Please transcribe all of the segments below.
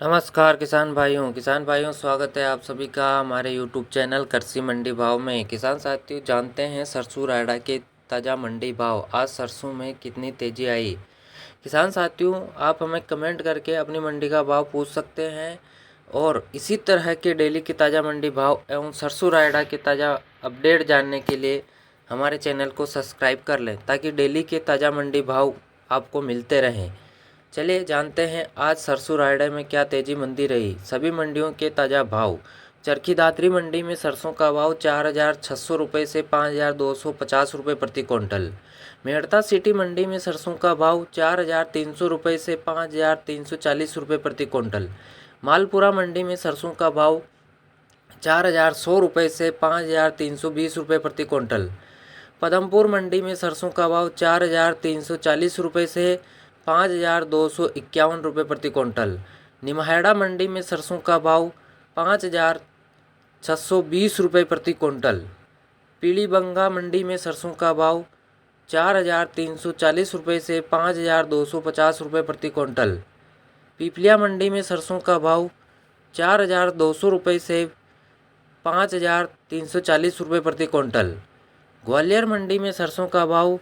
नमस्कार किसान भाइयों स्वागत है आप सभी का हमारे यूट्यूब चैनल कृषि मंडी भाव में। किसान साथियों, जानते हैं सरसों रायडा के ताज़ा मंडी भाव। आज सरसों में कितनी तेज़ी आई। किसान साथियों, आप हमें कमेंट करके अपनी मंडी का भाव पूछ सकते हैं और इसी तरह के डेली के ताज़ा मंडी भाव एवं सरसों रायडा के ताज़ा अपडेट जानने के लिए हमारे चैनल को सब्सक्राइब कर लें, ताकि डेली के ताज़ा मंडी भाव आपको मिलते रहें। चलिए जानते हैं आज सरसों रायडा में क्या तेजी मंदी रही। सभी मंडियों के ताज़ा भाव। चरखी दादरी मंडी में सरसों का भाव 4,600 रुपये से 5,250 रुपये प्रति क्विंटल। मेड़ता सिटी मंडी में सरसों का भाव 4,300 रुपये से 5,340 रुपये प्रति क्विंटल। मालपुरा मंडी में सरसों का भाव 4,100 रुपये से 5,320 रुपये प्रति क्विंटल। पदमपुर मंडी में सरसों का भाव 4,340 रुपये से 5,251 रुपये प्रति क्विंटल। निमहेड़ा मंडी में सरसों का भाव 5,620 रुपये प्रति क्विंटल। पीलीबंगा मंडी में सरसों का भाव 4,340 रुपये से 5,250 रुपये प्रति क्विंटल। पीपलिया मंडी में सरसों का भाव 4,200 रुपये से 5,340 रुपये प्रति क्विंटल। ग्वालियर मंडी में सरसों का भाव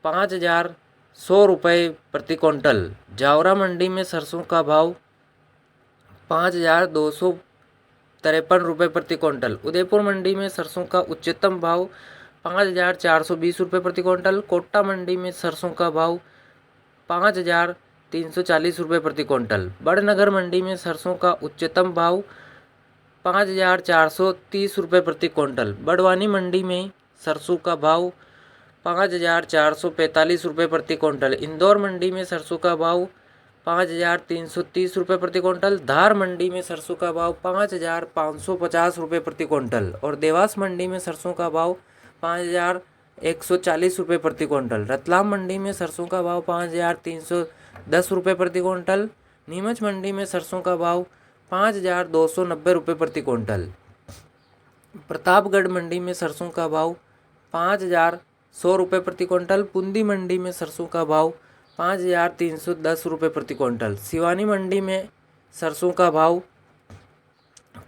5,100 रुपये प्रति क्विंटल। जावरा मंडी में सरसों का भाव 5,253 रुपये प्रति क्विंटल। उदयपुर मंडी में सरसों का उच्चतम भाव 5,420 रुपये प्रति क्विंटल। कोटा मंडी में सरसों का भाव 5,340 रुपये प्रति क्विंटल। बड़नगर मंडी में सरसों का उच्चतम भाव 5,430 रुपये प्रति क्विंटल। बड़वानी मंडी में सरसों का भाव 5,445 रुपये प्रति क्विंटल। इंदौर मंडी में सरसों का भाव 5,330 रुपये प्रति क्विंटल। धार मंडी में सरसों का भाव 5,550 रुपये प्रति क्विंटल और देवास मंडी में सरसों का भाव 5,140 रुपये प्रति क्विंटल। रतलाम मंडी में सरसों का भाव 5,310 रुपये प्रति क्विंटल। नीमच मंडी में सरसों का भाव 5,290 रुपये प्रति क्विंटल। प्रतापगढ़ मंडी में सरसों का भाव 5,100 रुपये प्रति क्विंटल। पुंदी मंडी में सरसों का भाव 5,310 रुपये प्रति क्विंटल। सिवानी मंडी में सरसों का भाव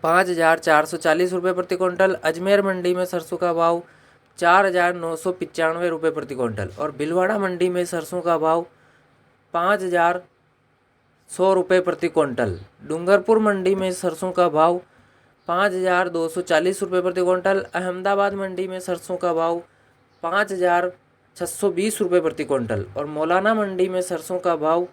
5,440 रुपये प्रति क्विंटल। अजमेर मंडी में सरसों का भाव 4,995 रुपये प्रति क्विंटल और भीलवाड़ा मंडी में सरसों का भाव 5,100 रुपये प्रति क्विंटल। डूंगरपुर मंडी में सरसों का भाव 5,240 रुपये प्रति क्विंटल। अहमदाबाद मंडी में सरसों का भाव 5,620 रुपये प्रति क्विंटल और मौलाना मंडी में सरसों का भाव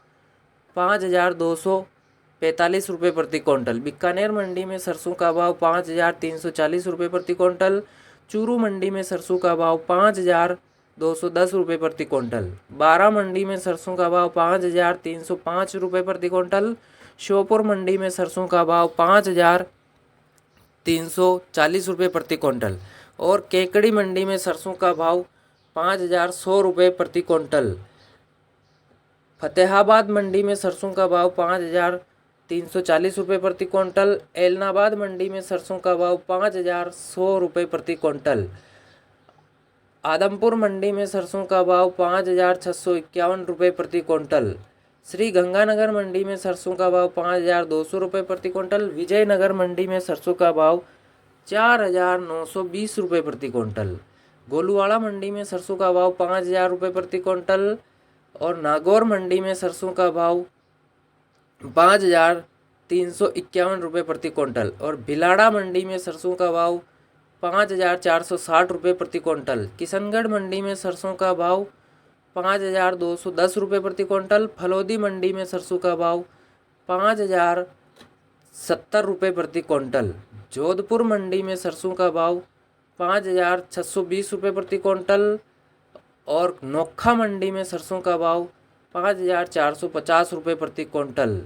5,245 रुपये प्रति क्विंटल। बीकानेर मंडी में सरसों का भाव 5,340 रुपये प्रति क्विंटल। चूरू मंडी में सरसों का भाव 5,210 रुपये प्रति क्विंटल। बारा मंडी में सरसों का भाव 5,305 रुपये प्रति क्विंटल। श्योपुर मंडी में सरसों का भाव 5,340 रुपये प्रति क्विंटल और केकड़ी मंडी में सरसों का भाव 5,100 रुपये प्रति क्विंटल। फतेहाबाद मंडी में सरसों का भाव 5,340 रुपये प्रति क्विंटल। एलनाबाद मंडी में सरसों का भाव 5,100 रुपये प्रति क्विंटल। आदमपुर मंडी में सरसों का भाव 5,651 रुपये प्रति क्विंटल। श्री गंगानगर मंडी में सरसों का भाव 5,200 रुपये प्रति क्विंटल। विजयनगर मंडी में सरसों का भाव 4,920 रुपये प्रति क्विंटल। गोलूवाड़ा मंडी में सरसों का भाव 5,000 रुपये प्रति क्विंटल और नागौर मंडी में सरसों का भाव 5,351 रुपये प्रति क्विंटल और भिलाड़ा मंडी में सरसों का भाव 5,460 रुपये प्रति क्विंटल। किशनगढ़ मंडी में सरसों का भाव 5,210 रुपये प्रति क्विंटल। फलोदी मंडी में सरसों का भाव 5,070 रुपये प्रति क्विंटल। जोधपुर मंडी में सरसों का भाव 5,620 रुपये प्रति क्विंटल और नोखा मंडी में सरसों का भाव 5,450 रुपये प्रति क्विंटल।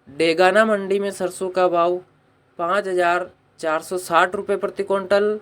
डेगाना मंडी में सरसों का भाव 5,460 रुपये प्रति क्विंटल